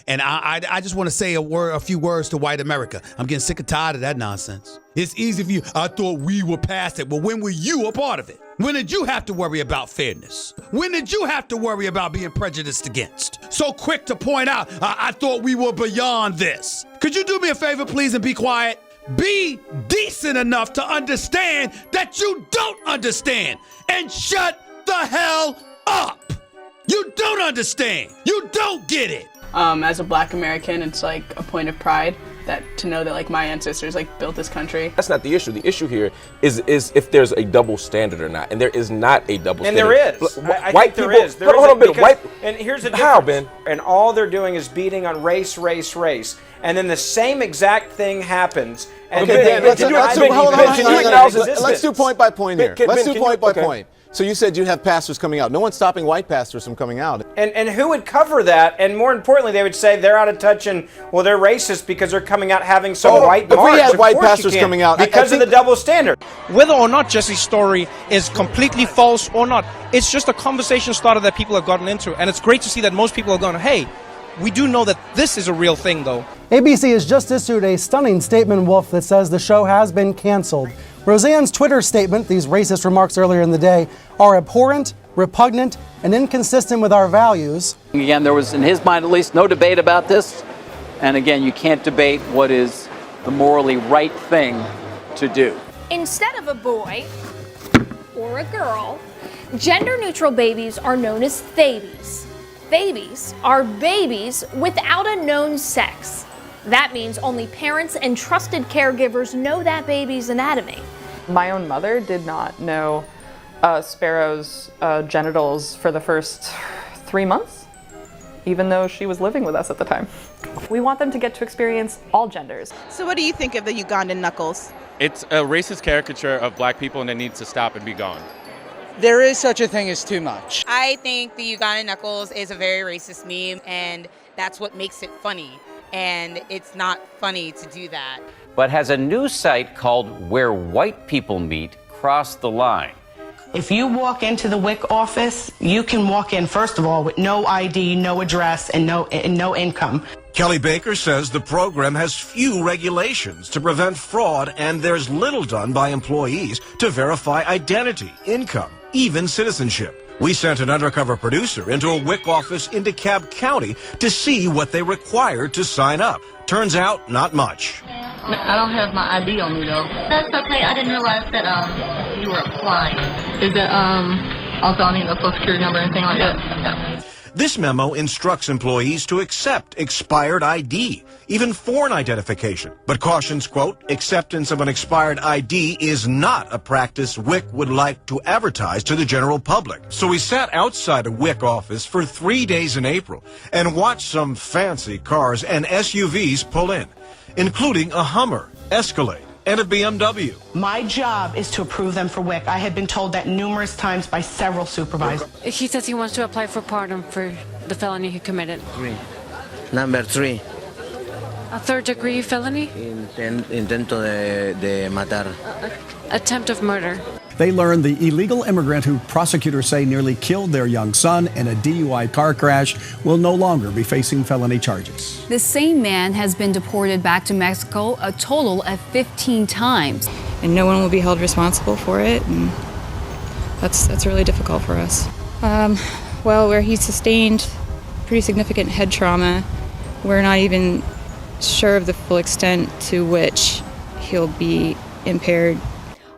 And I just want to say a few words to white America. I'm getting sick and tired of that nonsense. It's easy for you. I thought we were past it. Well, when were you a part of it? When did you have to worry about fairness? When did you have to worry about being prejudiced against? So quick to point out, I thought we were beyond this. Could you do me a favor, please, and be quiet? Be decent enough to understand that you don't understand, and shut the hell up. You don't understand. You don't get it. As a Black American, it's like a point of pride that to know that like my ancestors like built this country. That's not the issue. The issue here is if there's a double standard or not, and there is not a double standard. And there is. I white think people. there is. Hold on, Ben. White. And here's the difference. How, Ben? And all they're doing is beating on race, and then the same exact thing happens. And Ben, let's do point by point here. Let's do point by point. So you said you'd have pastors coming out. No one's stopping white pastors from coming out. And who would cover that? And more importantly, they would say they're out of touch and, well, they're racist because they're coming out having some white march. If we had white pastors coming out. Because of the double standard. Whether or not Jesse's story is completely false or not, it's just a conversation starter that people have gotten into. And it's great to see that most people are going, hey, we do know that this is a real thing, though. ABC has just issued a stunning statement, Wolf, that says the show has been canceled. Roseanne's Twitter statement, these racist remarks earlier in the day, are abhorrent, repugnant, and inconsistent with our values. Again, there was, in his mind at least, no debate about this. And again, you can't debate what is the morally right thing to do. Instead of a boy or a girl, gender-neutral babies are known as babies. Babies are babies without a known sex. That means only parents and trusted caregivers know that baby's anatomy. My own mother did not know Sparrow's genitals for the first 3 months, even though she was living with us at the time. We want them to get to experience all genders. So what do you think of the Ugandan knuckles? It's a racist caricature of black people and it needs to stop and be gone. There is such a thing as too much. I think the Ugandan knuckles is a very racist meme, and that's what makes it funny. And it's not funny to do that. But has a new site called Where White People Meet crossed the line. If you walk into the WIC office, you can walk in, first of all, with no ID, no address, and no income. Kelly Baker says the program has few regulations to prevent fraud, and there's little done by employees to verify identity, income, even citizenship. We sent an undercover producer into a WIC office in DeKalb County to see what they required to sign up. Turns out, not much. I don't have my ID on me, though. That's okay. I didn't realize that you were applying. Is it also I need a social security number or anything like that? No. This memo instructs employees to accept expired ID, even foreign identification, but cautions, quote, acceptance of an expired ID is not a practice WIC would like to advertise to the general public. So we sat outside a WIC office for 3 days in April and watched some fancy cars and SUVs pull in, including a Hummer, Escalade, and a BMW. My job is to approve them for WIC. I had been told that numerous times by several supervisors. He says he wants to apply for pardon for the felony he committed. Number 3. A third-degree felony? Intento de matar. Attempt of murder. They learned the illegal immigrant who prosecutors say nearly killed their young son in a DUI car crash will no longer be facing felony charges. The same man has been deported back to Mexico a total of 15 times. And no one will be held responsible for it, and that's really difficult for us. Well, where he sustained pretty significant head trauma, we're not even sure of the full extent to which he'll be impaired.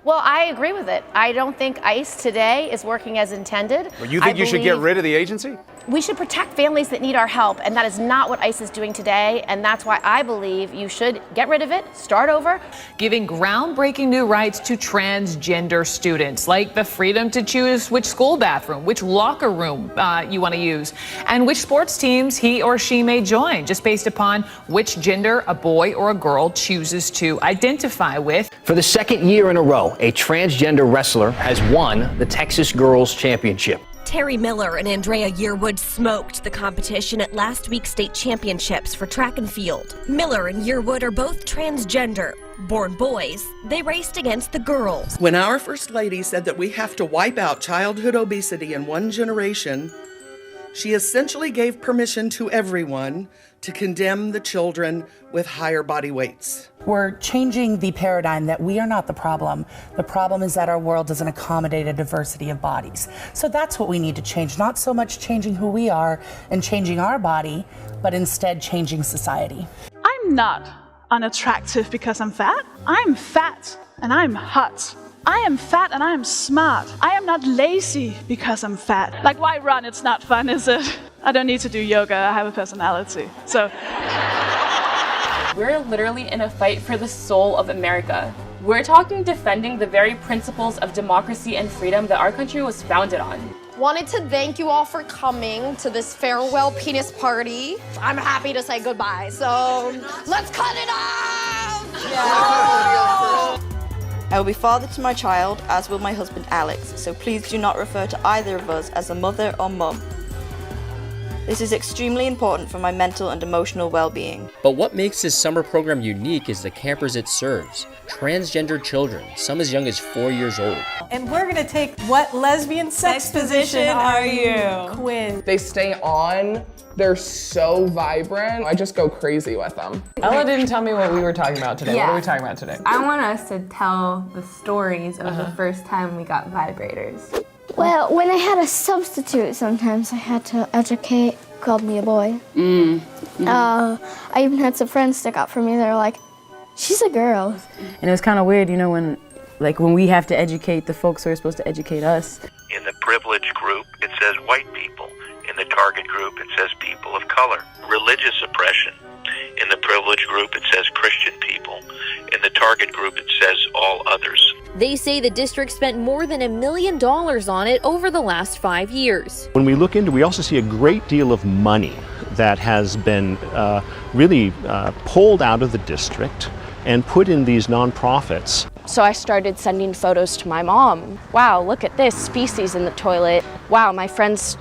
Well, I agree with it. I don't think ICE today is working as intended. Well, you think you should get rid of the agency? We should protect families that need our help, and that is not what ICE is doing today, and that's why I believe you should get rid of it, start over. Giving groundbreaking new rights to transgender students, like the freedom to choose which school bathroom, which locker room you want to use, and which sports teams he or she may join, just based upon which gender a boy or a girl chooses to identify with. For the second year in a row, a transgender wrestler has won the Texas Girls Championship. Terry Miller and Andrea Yearwood smoked the competition at last week's state championships for track and field. Miller and Yearwood are both transgender. Born boys, they raced against the girls. When our First Lady said that we have to wipe out childhood obesity in one generation, She essentially gave permission to everyone to condemn the children with higher body weights. We're changing the paradigm that we are not the problem. The problem is that our world doesn't accommodate a diversity of bodies. So that's what we need to change, not so much changing who we are and changing our body, but instead changing society. I'm not unattractive because I'm fat. I'm fat and I'm hot. I am fat and I am smart. I am not lazy because I'm fat. Like, why run? It's not fun, is it? I don't need to do yoga. I have a personality. So we're literally in a fight for the soul of America. We're talking defending the very principles of democracy and freedom that our country was founded on. Wanted to thank you all for coming to this farewell penis party. I'm happy to say goodbye, so let's cut it off! Yeah. I will be father to my child, as will my husband Alex, so please do not refer to either of us as a mother or mum. This is extremely important for my mental and emotional well-being. But what makes this summer program unique is the campers it serves. Transgender children, some as young as 4 years old. And we're gonna take What Lesbian Sex Position Are You? Quiz. They stay on. They're so vibrant. I just go crazy with them. Ella didn't tell me what we were talking about today. Yeah. What are we talking about today? I want us to tell the stories of the first time we got vibrators. Well, when I had a substitute, sometimes I had to educate, called me a boy. I even had some friends stick up for me. They were like, she's a girl. And it was kind of weird, you know, when we have to educate the folks who are supposed to educate us. In the privileged group, it says white people. In the target group, it says people of color. Religious oppression. In the privileged group, it says Christian people. In the target group, it says all others. They say the district spent more than $1 million on it over the last 5 years. When we look into, we also see a great deal of money that has been really pulled out of the district and put in these nonprofits. So I started sending photos to my mom. Wow, look at this, feces in the toilet. Wow, my friend's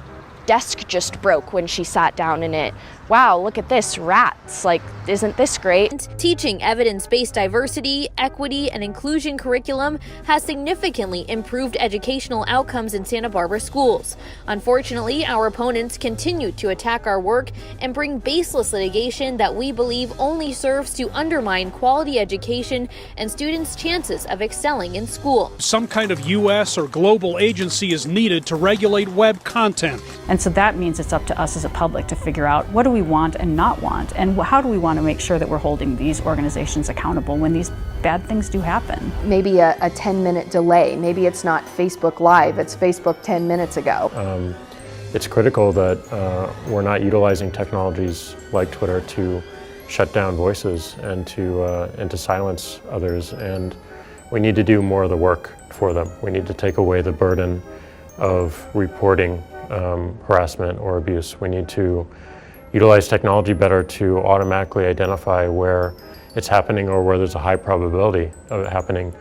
desk just broke when she sat down in it. Wow, look at this, rats. Like, isn't this great? Teaching evidence-based diversity, equity, and inclusion curriculum has significantly improved educational outcomes in Santa Barbara schools. Unfortunately, our opponents continue to attack our work and bring baseless litigation that we believe only serves to undermine quality education and students' chances of excelling in school. Some kind of U.S. or global agency is needed to regulate web content. And so that means it's up to us as a public to figure out what do we want and not want, and how do we want to make sure that we're holding these organizations accountable when these bad things do happen. Maybe a 10-minute delay. Maybe it's not Facebook Live, it's Facebook 10 minutes ago. It's critical that we're not utilizing technologies like Twitter to shut down voices and to silence others, and we need to do more of the work for them. We need to take away the burden of reporting harassment or abuse. We need to utilize technology better to automatically identify where it's happening or where there's a high probability of it happening.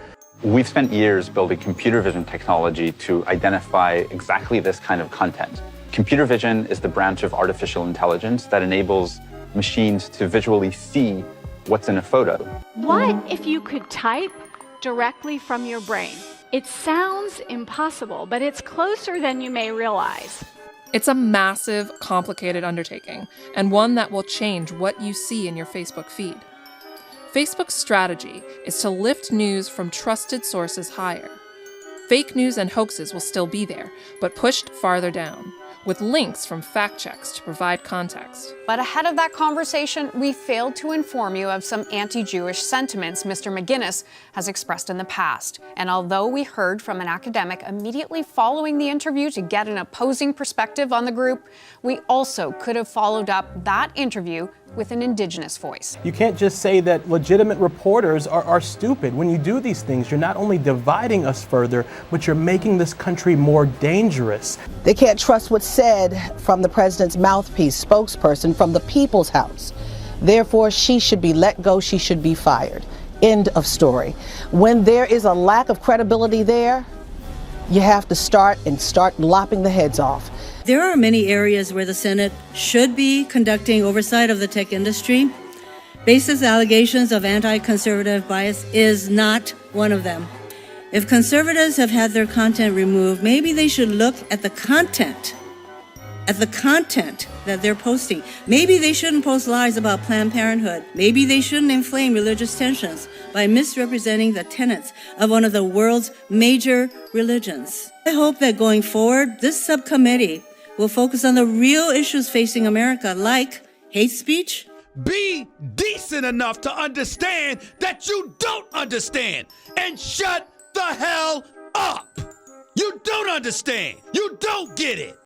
We've spent years building computer vision technology to identify exactly this kind of content. Computer vision is the branch of artificial intelligence that enables machines to visually see what's in a photo. What if you could type directly from your brain? It sounds impossible, but it's closer than you may realize. It's a massive, complicated undertaking, and one that will change what you see in your Facebook feed. Facebook's strategy is to lift news from trusted sources higher. Fake news and hoaxes will still be there, but pushed farther down, with links from fact checks to provide context. But ahead of that conversation, we failed to inform you of some anti-Jewish sentiments Mr. McGinnis has expressed in the past. And although we heard from an academic immediately following the interview to get an opposing perspective on the group, we also could have followed up that interview with an Indigenous voice. You can't just say that legitimate reporters are stupid. When you do these things, you're not only dividing us further, but you're making this country more dangerous. They can't trust what's said from the president's mouthpiece, spokesperson from the People's House. Therefore, she should be let go, she should be fired. End of story. When there is a lack of credibility there, you have to start lopping the heads off. There are many areas where the Senate should be conducting oversight of the tech industry. Baseless allegations of anti-conservative bias is not one of them. If conservatives have had their content removed, maybe they should look at the content at the content that they're posting. Maybe they shouldn't post lies about Planned Parenthood. Maybe they shouldn't inflame religious tensions by misrepresenting the tenets of one of the world's major religions. I hope that going forward, this subcommittee will focus on the real issues facing America, like hate speech. Be decent enough to understand that you don't understand and shut the hell up. You don't understand. You don't get it.